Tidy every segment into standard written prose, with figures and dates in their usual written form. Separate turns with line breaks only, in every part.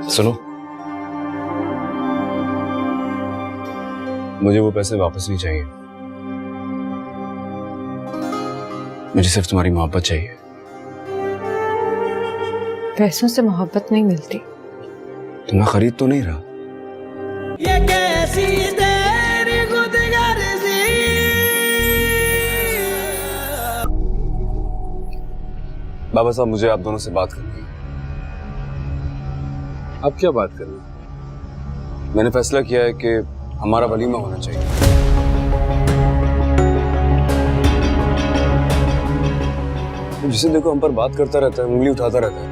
सुनो, मुझे वो पैसे वापस नहीं चाहिए। मुझे सिर्फ तुम्हारी मोहब्बत चाहिए।
पैसों से मोहब्बत नहीं मिलती।
तो मैं खरीद तो नहीं रहा।
ये कैसी तेरी खुदगर्जी।
बाबा साहब, मुझे आप दोनों से बात करनी है।
अब क्या बात करनी है?
मैंने फैसला किया है कि हमारा वलीमा होना चाहिए। जिसे देखो हम पर बात करता रहता है, उंगली उठाता रहता है।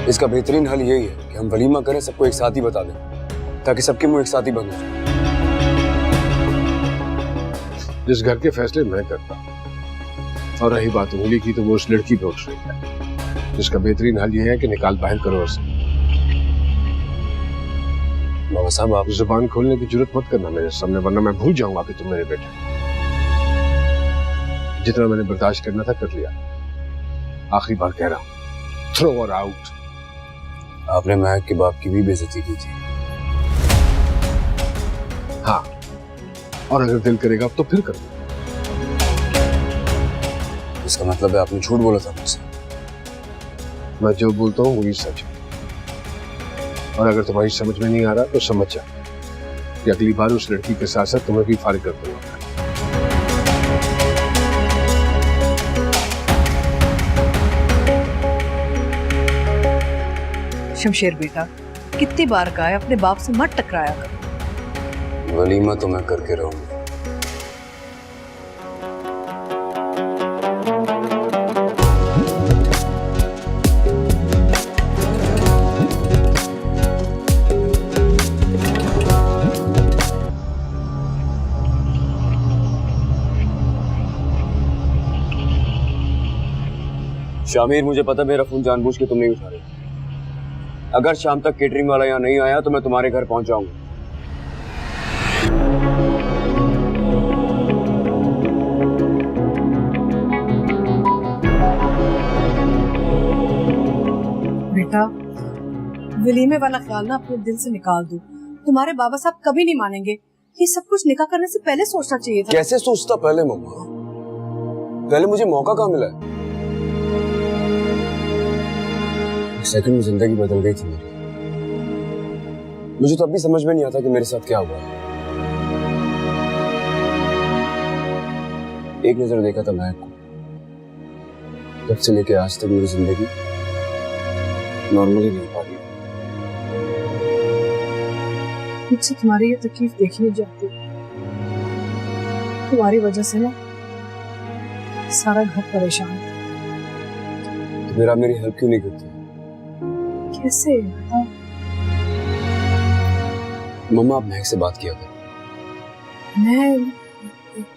इसका बेहतरीन हल यही है कि हम वलीमा करें, सबको एक साथ ही बता दें, ताकि सबके मुंह एक साथ ही बंद हो जाए।
जिस घर के फैसले मैं करता हूं, और रही बात उंगली की, तो वो उस लड़की पे उठ रही है, जिसका बेहतरीन हल यह है कि निकाल बाहर करो उसे।
बाबा साहब, आप
जुबान खोलने की जरूरत मत करना मेरे सामने, वरना मैं भूल जाऊंगा कि तुम मेरे बेटे। जितना मैंने बर्दाश्त करना था कर लिया। आखिरी बार कह रहा हूं, थ्रो और आउट।
आपने महक के बाप की भी बेइज्जती की थी।
हाँ, और अगर दिल करेगा तो फिर करूंगा।
इसका मतलब है आपने झूठ बोला था मुझसे।
मैं जो बोलता हूँ वही सच है, और अगर तुम्हारी समझ में नहीं आ रहा तो समझ जा कि अगली बार उस लड़की के साथ साथ तुम्हें भी फारिग कर दूंगा।
शमशेर बेटा, कितनी बार कहा है अपने बाप से मत टकराया करो।
वलीमा तो मैं करके रहूंगा। शामिर, मुझे पता मेरा फोन जानबूझ के तुम नहीं उठा रहे। अगर शाम तक केटरिंग वाला यहाँ नहीं आया तो मैं तुम्हारे घर पहुंच जाऊंगा।
बेटा, वलीमे वाला ख्याल ना अपने दिल से निकाल दो। तुम्हारे बाबा साहब कभी नहीं मानेंगे। ये सब कुछ निकाह करने से पहले सोचना चाहिए था।
कैसे सोचता पहले मम्मा? पहले मुझे मौका कहाँ मिला है? सेकंड में जिंदगी बदल गई थी मेरी। मुझे तो अब भी समझ में नहीं आता कि मेरे साथ क्या हुआ। एक नजर देखा था महक को, तब से लेके आज तक मेरी जिंदगी नॉर्मली नहीं पा रही।
मुझसे तुम्हारी ये तकलीफ देखी नहीं जाती। तुम्हारी वजह से ना सारा घर परेशान है।
तो मेरा मेरी हेल्प क्यों नहीं करती?
कैसे बताओ?
मम्मा, आप महक से बात किया करो।
मैं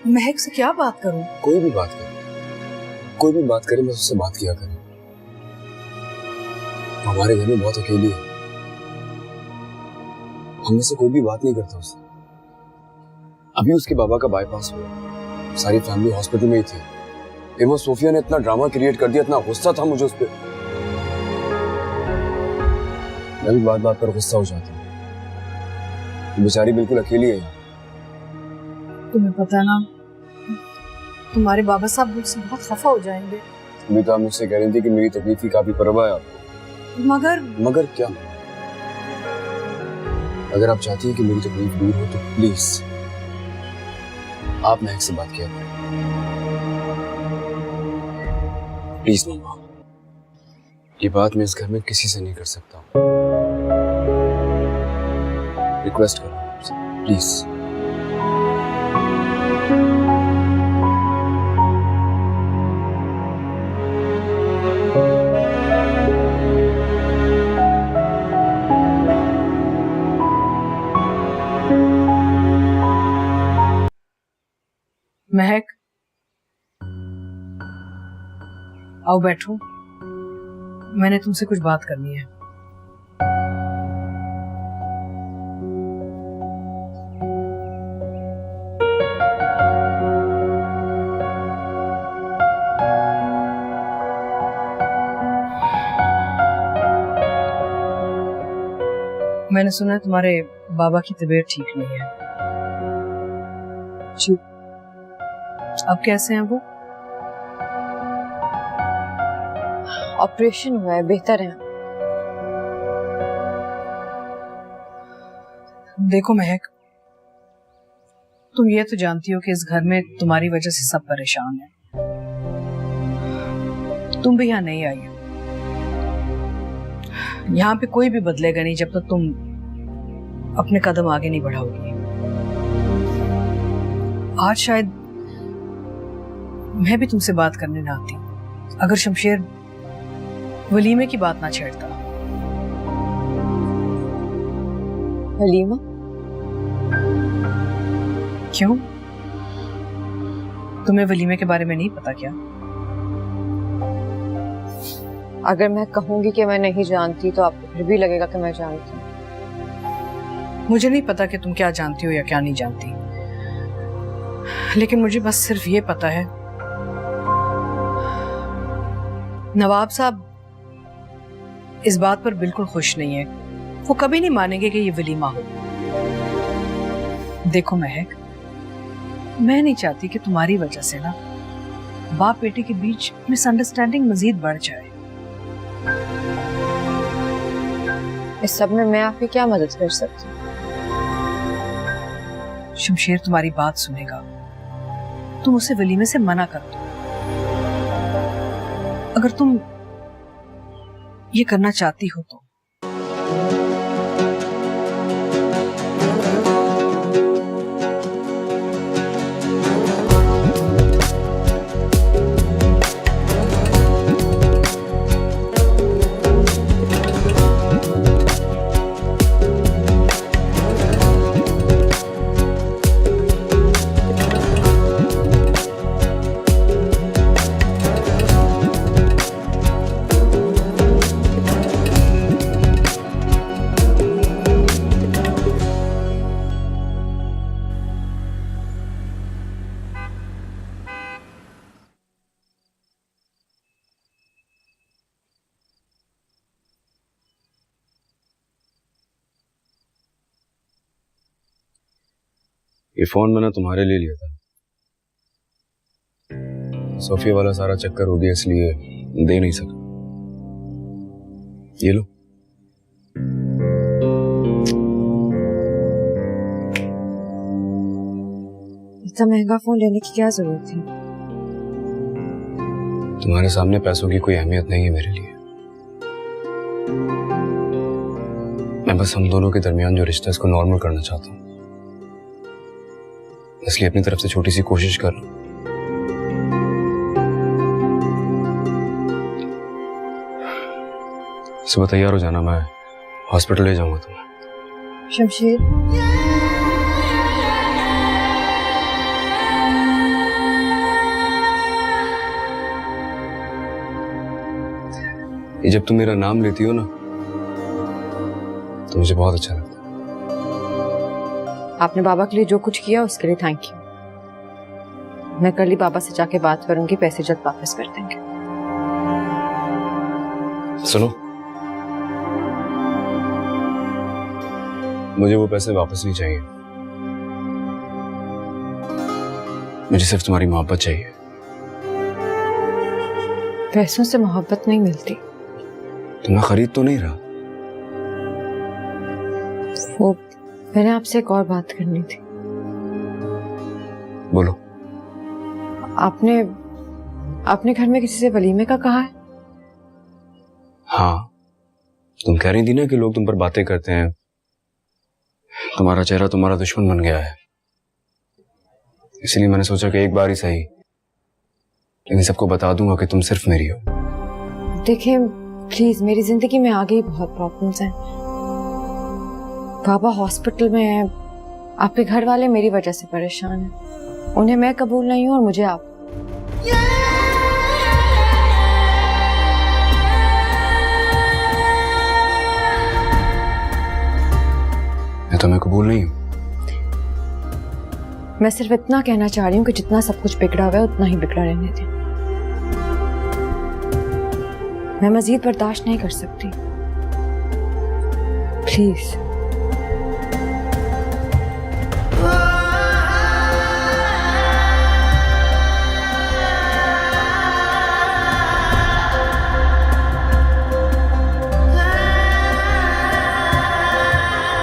महक से क्या बात करूं?
कोई भी बात करे, कोई भी बात करे, बस उससे बात किया करें। हमारे घर में बहुत अकेली है। हम से कोई भी बात नहीं करता उससे। अभी उसके बाबा का बाईपास हुआ, सारी फैमिली हॉस्पिटल में ही थी। फिर वो सोफिया ने इतना ड्रामा क्रिएट कर दिया, इतना गुस्सा था मुझे उस पर। मैं भी बात बात पर गुस्सा हो जाता हूँ। बेचारी बिल्कुल अकेली है।
तुम्हें पता है ना, तुम्हारे बाबा साहब मुझसे बहुत खफा हो जाएंगे।
अभी तो आप मुझसे कह रही थी कि मेरी तकलीफ की काफी परवाह है आपको। मगर क्या? अगर आप चाहती हैं कि मेरी तकलीफ दूर हो तो प्लीज आप महक से बात किया करें। प्लीज मम्मा, ये बात मैं इस घर में किसी से नहीं कर सकता। रिक्वेस्ट कर रहा हूं आपसे, प्लीज।
महक, आओ बैठो। मैंने तुमसे कुछ बात करनी है। मैंने सुना है तुम्हारे बाबा की तबीयत ठीक नहीं है।
जी।
अब कैसे हैं वो?
ऑपरेशन हुआ है, बेहतर है।
देखो महक, तुम ये तो जानती हो कि इस घर में तुम्हारी वजह से सब परेशान हैं। तुम भी यहाँ नहीं आई हो। यहाँ पे कोई भी बदलेगा नहीं जब तक तुम अपने कदम आगे नहीं बढ़ाओगी। आज शायद मैं भी तुमसे बात करने ना आती अगर शमशेर वलीमे की बात ना छेड़ता।
वलीमा?
क्यों? तुम्हें वलीमे के बारे में नहीं पता क्या?
अगर मैं कहूंगी कि मैं नहीं जानती तो आपको फिर भी लगेगा कि मैं जानती हूँ।
मुझे नहीं पता कि तुम क्या जानती हो या क्या नहीं जानती, लेकिन मुझे बस सिर्फ ये पता है नवाब साहब इस बात पर बिल्कुल खुश नहीं है। वो कभी नहीं मानेंगे कि ये वलीमा हो। देखो महक, मैं नहीं चाहती कि तुम्हारी वजह से ना बाप बेटे के बीच मिसअंडरस्टैंडिंग मजीद बढ़ जाए।
इस सब में मैं आपकी क्या मदद कर सकती हूँ?
शमशेर तुम्हारी बात सुनेगा, तुम उसे वलीमे से मना कर दो। अगर तुम ये करना चाहती हो तो।
ये फोन मैंने तुम्हारे लिए लिया था। सोफिया वाला सारा चक्कर हो गया इसलिए दे नहीं सका। ये लो।
इतना महंगा फोन लेने की क्या जरूरत थी?
तुम्हारे सामने पैसों की कोई अहमियत नहीं है मेरे लिए। मैं बस हम दोनों के दरमियान जो रिश्ता है इसको नॉर्मल करना चाहता हूँ, इसलिए अपनी तरफ से छोटी सी कोशिश कर रहा हूं। सुबह तैयार हो जाना, मैं हॉस्पिटल ले जाऊंगा तुम्हें।
शमशेर,
ये जब तुम मेरा नाम लेती हो ना तो मुझे बहुत अच्छा लगता है।
आपने बाबा के लिए जो कुछ किया उसके लिए थैंक यू। मैं कल ही बाबा से जाके बात करूंगी, पैसे जल्द वापस कर देंगे।
सुनो, मुझे वो पैसे वापस नहीं चाहिए। मुझे सिर्फ तुम्हारी मोहब्बत चाहिए।
पैसों से मोहब्बत नहीं मिलती।
तो मैं खरीद तो नहीं रहा।
वो मैंने आपसे एक और बात करनी थी।
बोलो।
आपने घर में किसी से वलीमे का कहा है?
हाँ, तुम कह रही थी ना कि लोग तुम पर बातें करते हैं, तुम्हारा चेहरा तुम्हारा दुश्मन बन गया है, इसलिए मैंने सोचा कि एक बार ही सही इन सबको बता दूंगा कि तुम सिर्फ मेरी हो।
देखिए प्लीज, मेरी जिंदगी में आगे ही बहुत प्रॉब्लम्स हैं। बाबा हॉस्पिटल में है, आपके घर वाले मेरी वजह से परेशान हैं। उन्हें मैं कबूल नहीं हूं और मुझे आप।
मैं तुम्हें कबूल नहीं हूं।
मैं सिर्फ इतना कहना चाह रही हूँ कि जितना सब कुछ बिगड़ा हुआ है उतना ही बिगड़ा रहने दें। मैं मजीद बर्दाश्त नहीं कर सकती, प्लीज।